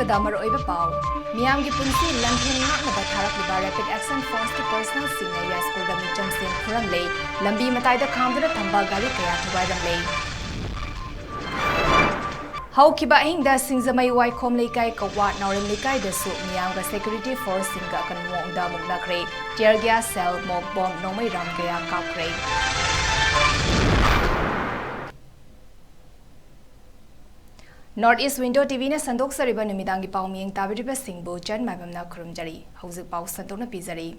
ꯑꯃꯗ ꯃꯔꯨꯑꯣꯏꯕ ꯄꯥꯎ ꯃꯤꯌꯥꯝꯒꯤ ꯄꯨꯟꯁꯤ ꯂꯟꯊꯦꯡ ꯉꯥꯛꯅꯕ ꯊꯥꯔꯛꯂꯤꯕ ꯔꯦꯄꯤꯗ ꯑꯦꯛꯁꯟ ꯐꯣꯔꯁꯀꯤ ꯄꯔꯁꯅꯦꯜꯁꯤꯡꯅ ꯌꯥꯏꯁ꯭ꯀꯨꯜꯗ ꯃꯤꯆꯝꯁꯤꯡ ꯐꯨꯔꯝꯂꯦ ꯂꯝꯕꯤ ꯃꯇꯥꯏꯗ ꯈꯥꯝꯗꯨꯅ ꯊꯝꯕ ꯒꯥꯔꯤ ꯀꯌꯥ ꯊꯨꯒꯥꯏꯔꯝꯂꯦ ꯍꯧꯈꯤꯕ ꯑꯍꯤꯡꯗ ꯁꯤꯡꯖꯃꯩ ꯋꯥꯏꯈꯣꯝ ꯂꯩꯀꯥꯏ ꯀꯧꯋꯥ ꯅꯥꯎꯔꯦꯝ ꯂꯩꯀꯥꯏꯗꯁꯨ ꯃꯤꯌꯥꯝꯒ ꯁꯦꯀ꯭ꯌꯨꯔꯤꯇꯤ ꯐꯣꯔꯁꯁꯤꯡꯒ ꯑꯀꯟꯕ ꯃꯑꯣꯡꯗ ꯃꯨꯛꯅꯈ꯭ꯔꯦ ꯇꯤꯌꯔ ꯒ꯭ꯌꯥꯁ ꯁꯦꯜ ꯃꯣꯛ ꯕꯣꯝ ꯅꯣꯡꯃꯩ ꯔꯥꯎꯟ ꯀꯌꯥ ꯀꯥꯞꯈ꯭ꯔꯦ North East Window TV na sandok sariba numidangi pau miyeng tabiriba singbu jan maibamna khurumjari hauzik pau sandokna pizari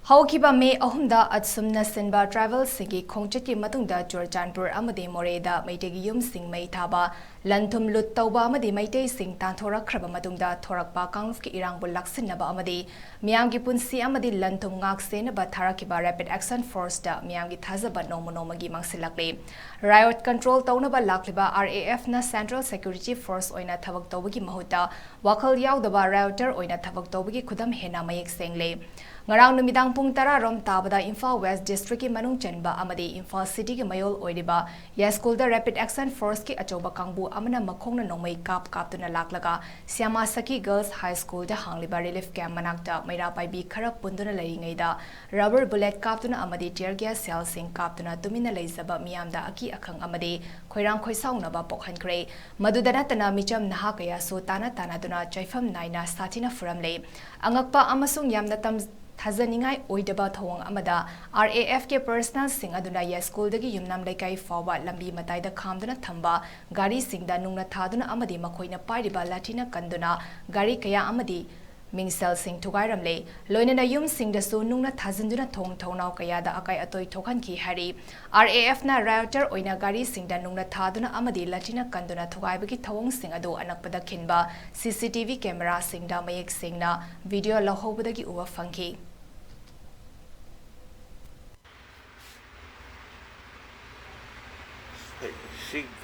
Haukiba May ahumda atsumna sinba travel singi khongchitki matungda Churchanpur amadi Moreda maitegi yum sing mai thaba lanthum lut tauba amadi maitei sing tanthorakraba matungda thorakpa kanglufki irangbu laksinaba amadi miyamgi punsi amadi lanthum ngaksenaba tharakiba rapid action force da miyamgi thazaba nomagi mangsilakle riot control taunaba lakliba RAF na Central Security Force oina thabak tawbagi mahuta wakhal yaudaba rioter oina thabak tawbagi khudam hena mayek sengle ngarang numidang pung tara rom tabada Imphal West District ki manung chanba amadi Imphal City ki mayol oiriba Yaskhul da Rapid Action Force ki achoba kangbu amana makhongna nongmai kaptuna laklaga Syama Saki Girls High School da hangliba relief camp manakta maira paibi khara punduna laringai da rubber bullet kaptuna amadi tear gas cell sing kaptuna tumina leizaba miyamda aki akhang amadi khoirang khoisaungna ba pokhankre madudana tana micham naha kaya so tana duna chaifam naina satina furamle angakpa amasung yamna tam Thazaningai oidaba thawang amada RAF ke personal sing aduna Yaskhul dagi yumnam laikai fawa lambi mataida khamduna thamba gari singda nungna thaduna amadi makhoina pairiba latina kanduna gari kaya amadi mingsel sing thugairamle loinana yum singda su nungna thajinduna thongnau kaya da akai atoi thokhan ki hari RAF na rioter oina gari singda nungna thaduna amadi latina kanduna thugaibagi thawang sing adu anakpada khinba CCTV camera singda mayek singna video lahobadagi uwa fangki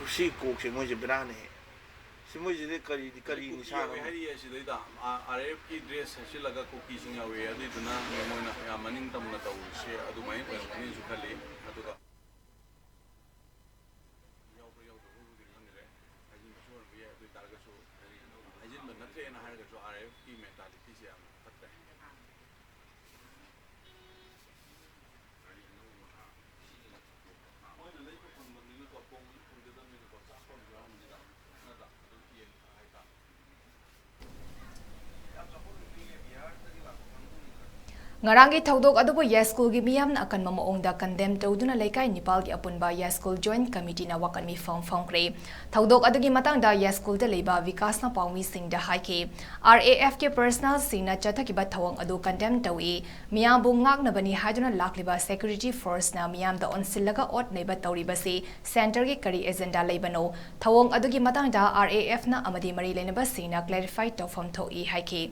si kok se moje brane si moje de kari ni sa we hari si da RF ki dress si laga ko ki singa we adi duna mo na ya maning tam na taw se adu mai ko ni su khale adu da yaw do hu di han re ajin so we adu tar ga so ajin man na tre na har ga so RF ki mentality se am fatta Ngarangi thaudok adubu Yaskhul gi miyamna akanma maongda condemn tawduna laikai Nepal gi apunba Yaskhul Joint Committee na wakanmi phongkre thaudok adugi matangda Yaskhul da leiba vikasna pawmi singda haike RAF ke personal singna chathakiba thawang adu condemn tawi miyambu ngakna bani haduna lakliba security force na miyamda onsillaga ot neiba tawriba se center gi kari agenda leibano thawang adugi matangda RAF na amadi mari lenaba singna clarify tawfam thoi haike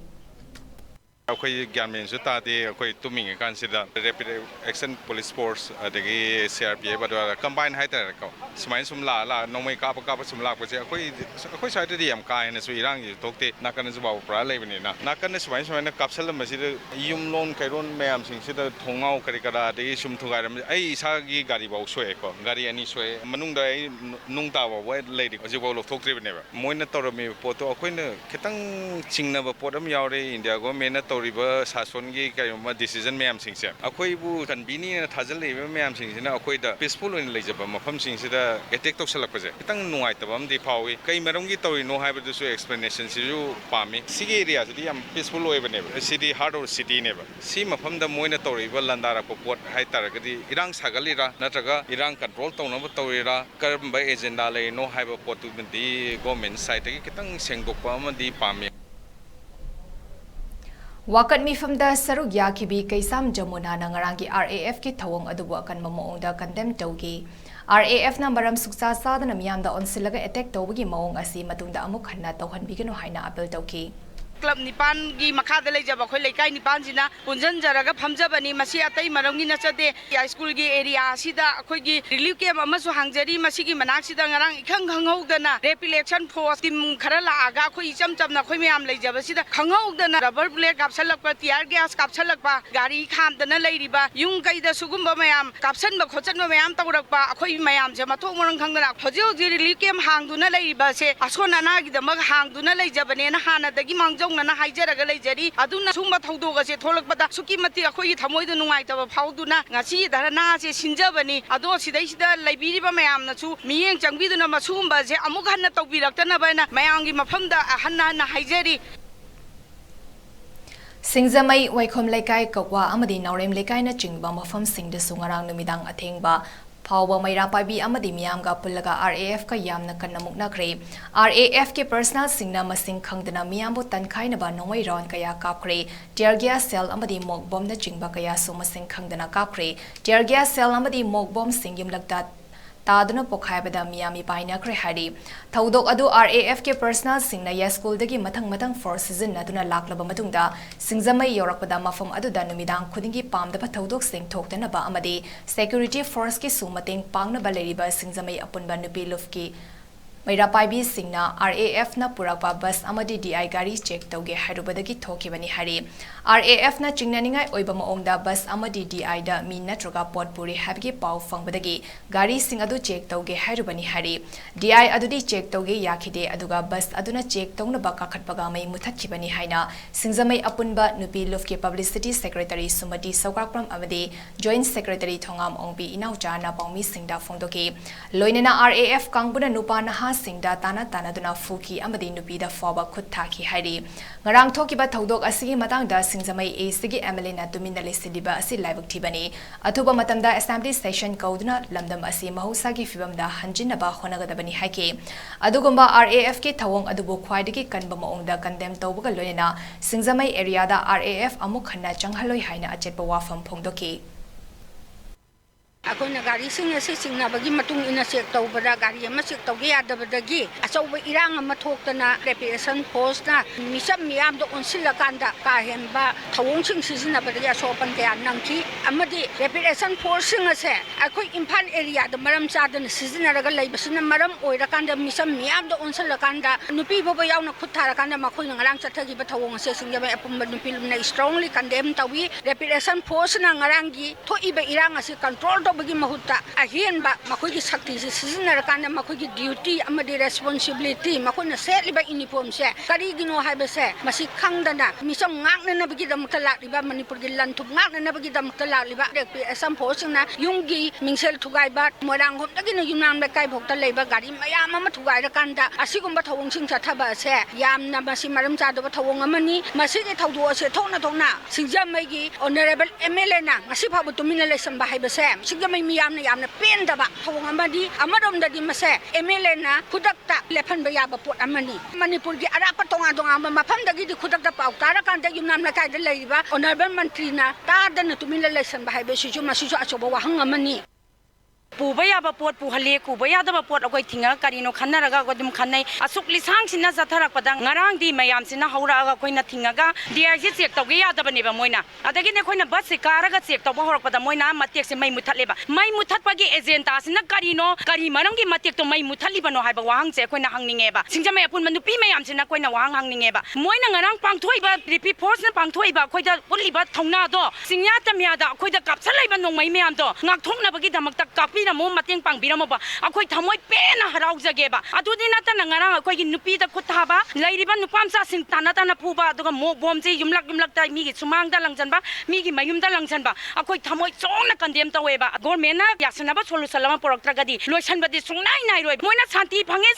अखोई ज्ञान में जो तादे अखोई तुमिंग कांसिदा rapid action police force अदगी CRPF बदवा कंबाइन है तर को स्माइन सुमला ला नोमै काप सुमला पसे अखोई साइड दि हम काय न सु इरांग जि तोक्ते नाकन जु बाव प्रा लेबनि ना नाकन स्माइन कापसल मसि युम लोन कैरोन मैम सिंग सिदा थोंगाव करि करा दे सुम थुगारम ऐ इसा गी गाड़ी बाव सोए को गाड़ी अनि सोए मनुंग द नुंग ता बाव लेदि जि बाव लोथोक्त्रि बनेबा मोइन तोरमी पोतो अखोइन खितंग चिंगनब पोदम यावरे इंडिया गवर्नमेंट तौरीबा सासोनगी कायमा डिसीजन मैम सिंगसे अखोइबु कन्वीनी थाजलेबा मैम सिंगसिना अखोइदा पीसफुल ओइन लेजबा मफम सिंगसिदा अटैक तौसलकपजे खितंग नुंगाइतबा अमदि फावी कई मरमगी तौरिनो हाइबदुसु एक्सप्लेनेशन सिजु पामी सिगे एरिया जदि याम पीसफुल ओइबनेबा सिटी हार्ट ऑफ सिटी नेबा सि मफमदा मोइना तौरिबा लंदाराको पोट हाइतारगदि इरांग सागलिरा नत्रगा इरांग कंट्रोल तौनबा तौरिरा करबा एजेंडा लेनो हाइबा पोटुबदि गवर्नमेंट साइडगी खितंग सेंगदोकपा अमदि पामी Wakat mifamda saruk yakibi kaisam jamuna na ngarangi RAF ki thawang adubu akan mamoongda condemn tawgi RAF na maram suksa sadana miyamda onsilaga attack tawgi maong asi matungda amuk khanna tawhanbigano haina appeal tawki club निपान की मखादा लेजब अखोई लेकाई निपान जिना पुंजन जरगा फमजबनी मसी अतई मरंगी नचदे या school की area सिदा अखोई की relief camp अमसु हांगजरी मसी की मनाक सिदा ngarang इखंग खंगौदना रैपिड इलेक्शन फोर्स टीम खरा लागा अखोई इचम चमना अखोई मयाम लेजब सिदा खंगौदना रबर बुलेट कापसलकपा टियर गैस कापसलकपा गाड़ी खामदना लेरिबा युंग कईदा सुगुम्बा मयाम कापसनबा खोचनबा मयाम तौरकपा अखोई मयाम जे मथों मरंग खंगना होजे होजे रिलीफ कैम्प हांगदुना लेरिबा से असोन अनागिदमक हांगदुना लेजबनेना हानादगी मांगजौना हाइजरगा लेजरी अदुना सुंबा थौदोगसे थोलकपदा सुकी मति अखोई थमोइद नुंगाइतबा फाउदुना ngasi धरना से सिंजबनी अदो सिदैसिदा लेबिरिबा मयामनासु मियेंग चंगबिदुना मसुंबा जे अमुक हन्ना तौबिरक्तनबना मयांगी मफमदा हन्ना हाइजरी सिंगजमई वैखोम लेकाई कौवा अमदी नौरेम लेकाई न चिंगबा मफम सिंगदसु ngarang numitang athengba फाउबा मैरा पाबी अमदी मियामगा पुल्लगा RAF का यामना कन्ना मुक्नखरे RAF के पर्सनल सिंगना मसिंग खंगदना मियामबो तनखाइनबा नोंगै राउंड कया कापखरे टियर गैस सेल अमदी मोक बम न चिंगबा कया सु मसिंग खंगदना कापखरे टियर गैस सेल अमदी मोक बम सिंग युमलकता तादुना पोखाइबदा मियामी पाइनखरे हारी थौदोक अदु RAF के पर्सनल सिंगना या स्कूल दगी मथंग मथंग फोर्स सीजन नदुना लाक्लबा मतुंगदा सिंगजमई योरकपदा मफम अदुदा नुमिदांग खुदिंगी पामदबा थौदोक सिंग थोक्तनबा अमदी सिक्योरिटी फोर्स की सुमतेंग पांगनबा लेरिबा सिंगजमई अपुनबा नुपी लुफकी मैरा पाइबी सिंगना RAF न पुरकपा बस अमदी DI गाड़ी चेक तौगे हाइरुबदगी थोकिबनी हारी RAF न चिंगनानिंगाई ओइबा मओंगदा बस अमदी DI दा मी नट्रगा पोट पुरी हाबगी पाउ फंगबदगी गाड़ी सिंग अदु चेक तौगे हाइरुबनी हारी DI अदुदी चेक तौगे याखिदे अदुगा बस अदुना चेक तौनबा काखटपगा मै मुथखिबनी हाइना सिंगजमई अपुनबा नुपी लुफकी पब्लिसिटी सेक्रेटरी सुमति सौकाप्रम अमदी जॉइंट सेक्रेटरी थोंगाम ओंगबी इनाउचा ना पाउमी सिंगदा फोंदोके लोइनेना RAF कांगबुना नुपा नहा सिंगदा ताना तानादुना फुकी अमदी नुपीदा फौबा खुद थाकी हाइरी ngarang thokiba thodok asigi matangda singjamai ACG MLA na tumina lesidiba asi laibuk thibani athuba matamda assembly session kauduna lamdam asi mahusa gi fibamda hanjinaba honagadabani haike adugumba RAF ke thawong adubu khwaidagi kanba maungda condemn tawbaga loina singjamai area da RAF amuk khanna changhaloi haina achetba wafam phongdoki अखोना गाड़ी सिंगनाबगी इन check तौबदा गाड़ी check तौगे यादबदगी अचौब इरांग थोक्तना रेपिरेशन फोर्सना मिसम मियामदो ओनसिलकांदा काहेनबा थवोंसिंग सिजिनाबदगी असोपन कया नंखी अमदी रेपिरेशन forcing असे अखोई Imphal area the मरम चादन सिजिनारगा लैबसिना मरम ओइराकांदा मिसम मियामदो ओनसिलकांदा नुपी बोबो यावना खुथाराकांदा मखोई ngarang चथगिबा थवोंग असे सिंगबा अपुम नुपी लुमना स्ट्रांगली कंडेम तवी रेपिरेशन फोर्सना ngaranggi thoiba irang असे कंट्रोल बगी महुता अहियनबा मखोगी शक्ति से सिजनरकान मखोगी ड्यूटी अमदी रेस्पोंसिबिलिटी मखोना सेटलिबा यूनिफॉर्म से करीगिनो हाइबसे मसी खंगदना मिसम ngangnabagi damta lakliba manipur gi lanthuk ngangnabagi damta lakliba rekpi asam phosingna yunggi mingsel thugaiba morang homdagi no yunam la kai bhokta leiba gari mayam ama thugai rakanda asigumba thawungsing chathaba se yamna masi maram chadoba thawong amani masi ge thawdo se thona singjamai gi honorable MLA na ngasi phabu tumina lesam ba haibase singjamai miyamna yamna pendaba thawong amadi amaromdagi mase MLA na khudakta lephanba yaba pot amani manipur gi arapa tonga mafamdagi di khudakta pau tarakanda yunam la kai da leiba honorable mantri na tadana tumina lesam ba haibase ju masi ju achoba wahang amani पुबया बपोट पुहले कुबया द बपोट अगोय थिंगा करिनो खन्नरगा गदुम खन्नै असुक लिसांग सिना जाथरक पदंग ngarang di mayam sina hauraga koina thingaga DRG check tawge yadabane ba moina adagi ne koina bus se karaga check tawba horak pada moina matek se mai muthatleba mai muthatpagi agenda sina karino kari marangi matek to mai muthaliba no haiba wahang che koina hangninge ba singjamai apun manupi mayam sina koina wahang hangninge ba moina ngarang pangthoiba repeat force na pangthoiba koida uliba thongna do singya tamya da koida kapsalaiba nongmai mayam do ngak thongna bagi damakta kapi mo mating pang biramo akoi thamoi pena harau jageba adudi na tan ngarang akoi gi nupi da kuthaba lairiba nupam sa sing tana phuba aduga mo bom je yumlak ta mi gi sumang da langjan ba mi gi mayum da langjan ba akoi thamoi chong na condemn taweba government na yaksana ba solution lama poraktra gadi loisan badi sungnai nai roi moina santi phange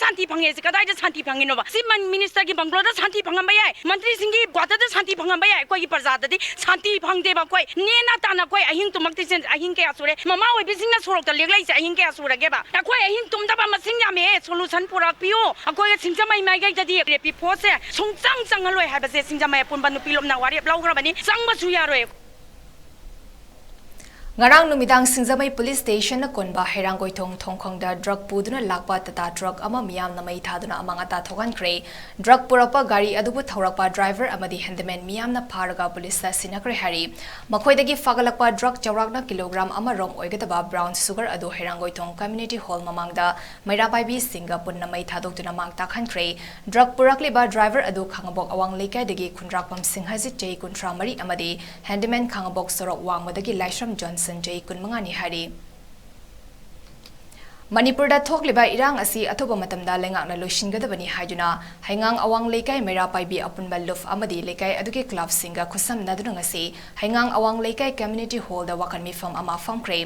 se kadai da santi phange no ba si minister gi banglo da santi phangam ba yai mantri singi gwata da santi phangam ba yai koi gi parja da di santi phangde ba koi nena tana koi ahing tumakti sen ahing ke asure mama oi bising na sorok da leglai ahing ke asura ba akoi ahing tumdaba masing ya me solution purak piu akoi singjamai mai gai dadi repi phose sungchang changaloi haba se singjamai punba nu pilom na wari blaugra bani sangba suya roi Ngarang numidang Singzamai Police Station na konba Heranggoitong Thongkhongda drug puduna lakpa tata drug ama miyam na mai thaduna amang ata thogan kre drug purapa gari adubu thaurakpa driver amadi handyman miyam na pharaga police sa sinakre hari makhoidagi fagalakpa drug chawrakna kilogram ama rom oigadaba brown sugar adu Heranggoitong community hall mamangda mairapaibi singa punna mai thadokduna mang takhan kre drug purakliba driver adu khangabok awang lekai dagi khunrakpam singhajit jei kuntra mari amadi handyman khangabok sorok wangmadagi Laishram Johnson Sanjay Kunmangani Hari Manipur da thokliba irang asi athoba matamda lengak na loishingadabani haijuna haingang awang lekai mera paibi apunba luf amadi lekai aduke club singa khusam naduna ngasi haingang awang lekai community hall da wakan mifam ama famkre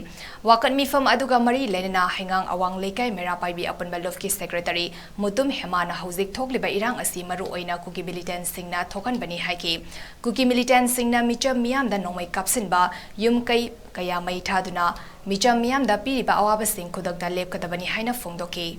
wakan mifam aduga mari lenena haingang awang lekai mera paibi apunba luf ki secretary mutum hemana hauzik thokliba irang asi maru oina kuki militant singna thokan bani haiki kuki militant singna micham miam da nomai kapsinba yum kai kaya mai thaduna micham miam da piriba awaba sing khudak da lepkadabani haina phongdoki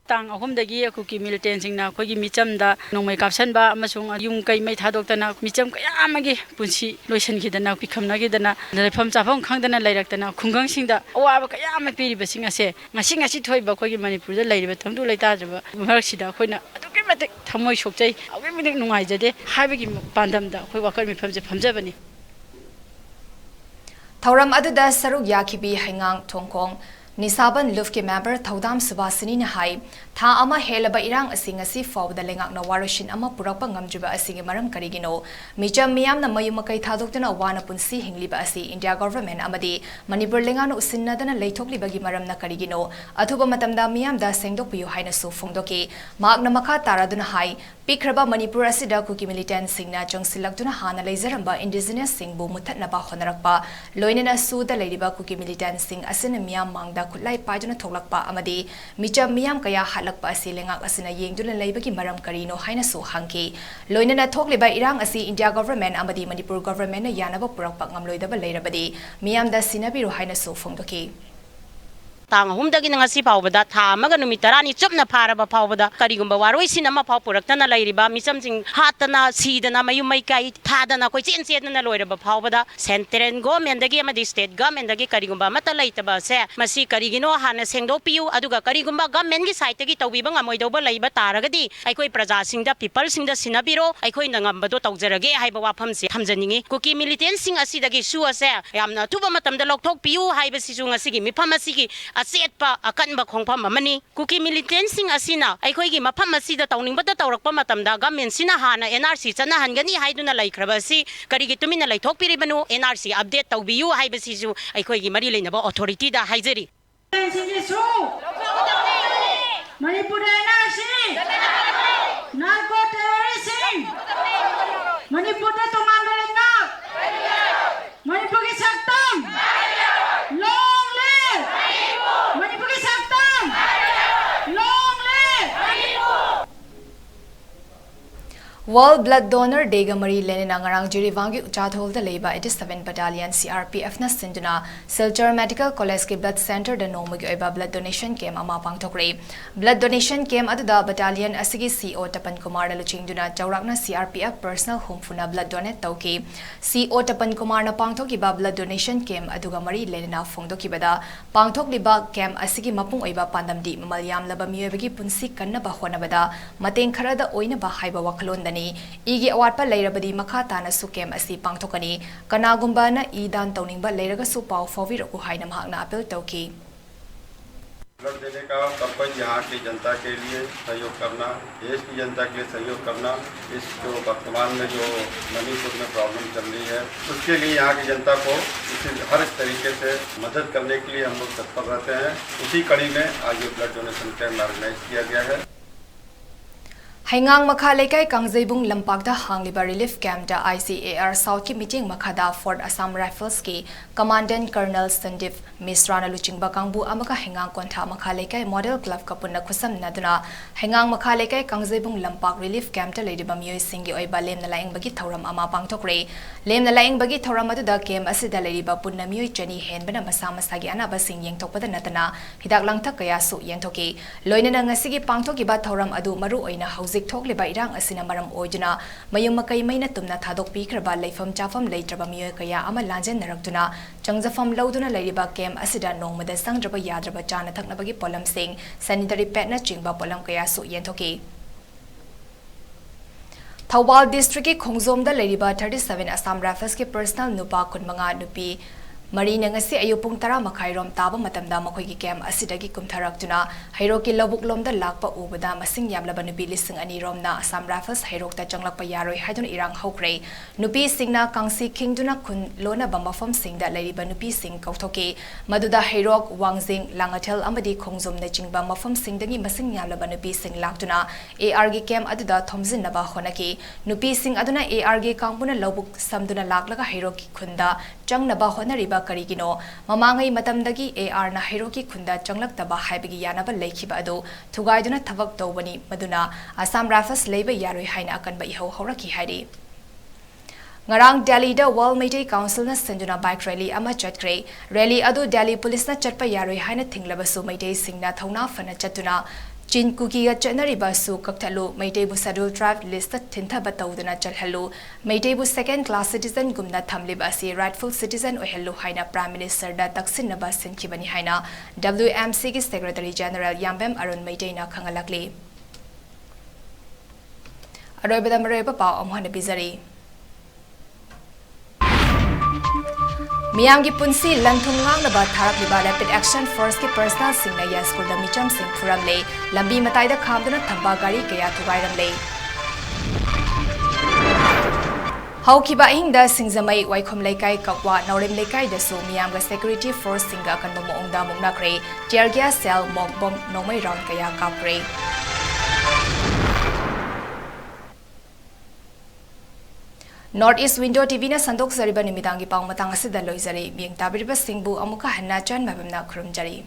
tang ahumdagi akuki militant singna khogi micham da nongmai kapsan ba amasung yum kai mai thadokdana micham kaya amagi punsi loisan gidana pikhamna gidana lepham chafam khangdana lairakdana khungang singda awaba kaya ama piriba sing ase ngasi thoiba khogi manipur da lairiba thamdu laita jaba marsida khoina aduki matik thamoi sokjai awi minik nungai jade haibagi pandam da khoi wakal mi phamje phamjabani Thauram aduda saruk yakibi haingang thongkong Nisaban Lufki member Thaudam Subasini Nahai Tha ama helaba irang asing asi fawda lengak na warushin ama purakpa ngamjuba asing maram karigino micham miyam na mayumakai thadokdana wana punsi hingliba asi India government amadi Manipur lengano usinnadana leithoklibagi maram na karigino athuba matamda miyam da sengdokpiyu haina su phongdoki magna makha taraduna hai pikraba Manipur asida kuki militant singna chongsilakduna hana leizaramba indigenous singbu muthatnaba honarakpa loinena suda leiriba kuki militant sing asina miyam mangda kutlai paiduna thoklakpa amadi micham miyam kaya halakpa asi lengak asina yengduna leibagi maram karino haina su hangki loinena thokliba irang asi India government amadi Manipur government na yanaba purakpa ngamloidaba leirabadi miyam da sinabiru haina su phongdoki tang humdagi ngasi phawbada tha amaga numit tarani chupna pharaba phawbada karigumba waroi sinama phaw puraktana lairiba misam sing hatana sidana mayum mai kai thadana koi chen chenna loiraba phawbada central government dagi amadi state government dagi karigumba mata laitaba se masi karigino hana sengdok piu aduga karigumba government gi side gi tawbiba ngamoidoba laiba taragadi aikoi praja singda people singda sinabiro aikoi nangambado tawjarage haiba wafam se thamjaningi kuki militant sing asidagi su ase yamna tuba matamda lokthok piu haiba sisu ngasigi mifam asigi asetpa akanba khongpham amani kuki militant sing asina aikhoigi mafam asida tawningbada tawrakpa matamda government sina hana NRC chana hangani haiduna laikhrabasi karigi tumina laithok piribanu NRC update tawbiyu haibasisu aikhoigi mari leinaba authority da haijeri Manipur NRC narco terrorism Manipur da tumanda lenga Manipur ki saktam long live Manipur ki saktam long live World Blood Donor Day ga mari lenena ngarang jiriwangi uchadhol da leiba 87 Battalion CRPF na sinduna Silchar Medical College ke Blood Center da nomugi oiba blood donation camp ama pangthokre blood donation camp aduda battalion asigi CO Tapan Kumar da luchingduna chawrakna CRPF personal home funa blood donate tauki CO Tapan Kumar na pangthoki ba blood donation camp aduga mari lenena phongdoki bada pangthokliba camp asigi mapung oiba pandamdi malyam laba miyobagi punsi kanna ba hona bada mateng kharada oina ba haiba waklon igi awatpa leirabadi makha tana su kem asi pangthokani kanagumba na idan tawningba leiraga su paw fawiraku haina mahakna apel tawki blood देने का purpose यहाँ की जनता के लिए सहयोग करना देश की जनता के लिए सहयोग करना इस जो वर्तमान में जो मणिपुर में प्रॉब्लम चल रही है उसके लिए यहाँ की जनता को हर तरीके से मदद करने के लिए हम लोग तत्पर रहते हैं उसी कड़ी में आज ये ब्लड डोनेशन कैंप ऑर्गेनाइज किया गया है Haingang makha lekai Kangzeibung lampakda hangliba relief camp da ICAR South ki meeting makhada Fort Assam Rifles ki Commandant Colonel Sandeep Misra na luchingba kangbu amaka Haingang kontha makha lekai model club ka punna khusam naduna Haingang makha lekai Kangzeibung lampak relief camp da leidiba miyoi singi oiba lem na laing bagi thauram ama pangthokre lem na laing bagi thauram aduda camp asida leidiba punna miyoi chani henbana masa masagi anaba sing yengthokpada natana hidak langthak kaya su yengthoki loinena ngasigi pangthoki ba thauram adu maru oina hauze hauzik thokliba irang asina maram oiduna mayum makai maina tumna thadok pikraba leifam chafam leitraba miyoy kaya ama lanjen narakduna changjafam lauduna leiriba kem asida nongmada sangraba yadraba chana thaknabagi polam sing sanitary pad na chingba polam kaya su yenthoki Thawal district ki khongjomda leiriba 37 Assam Rifles ki personal nupa kunmanga nupi Marina ngasi ayupung tara makhairom taba matamda makhoigi kem asidagi kumtharakjuna hairoki lobuk lomda lakpa ubada masing yamlaba nupi lising ani romna Assam Rifles hairokta changlakpa yaroi haidun irang hokre nupi singna kangsi kingduna kun lona bamafam singda leiriba nupi sing kauthoki maduda hairok wangjing langathel amadi khongjomna jingba mafam singdagi masing yamlaba nupi sing lakjuna AR gi kem aduda thomjin naba honaki nupi sing aduna AR gi kangpuna lobuk samduna laklaga hairoki khunda changnaba honariba karigino mamangai matamdagi AR na hairoki khunda changlaktaba haibagi yanaba leikhiba adu thugaiduna thabak tawbani maduna Assam Rifles leiba yaroi haina akanba ihau horaki haidi Ngarang Delhi da World Media Council na senduna bike rally ama chatkre rally adu Delhi police na chatpa yaroi haina thinglabasu Meitei singna thauna fana chatuna Chin Kuki ga Chanariba su Kaktalu, Maitei bu Sadul Tribe list Tinta Bataudana Chalhalu, Maitei bu second class citizen Gumna Tamliba si rightful citizen Ohellu Haina Prime Minister da Taksin Naba Sinkibani Haina, WMC ki Secretary General Yambem Arun Maitei na Kangalakli. Aroibada Mareba Pao Amhana Bizari. Miyam ki punsi lanthung ngang na ba tharak liba rapid action force ki personal sing na ya school da micham sing thuram le lambi matai da khamduna thamba gari kaya thugairam le haukiba hing da singjamai waikhom leikai kakwa naurem leikai da so miyam ga security force singa kan mo ongda mongna kre tear gas cell mock bomb nomai round kaya kapre North East Window TV na sandok zariba nimitangi pang matang asida loizari miyang tabiriba singbu amuka hanna chan mabamna khurumjari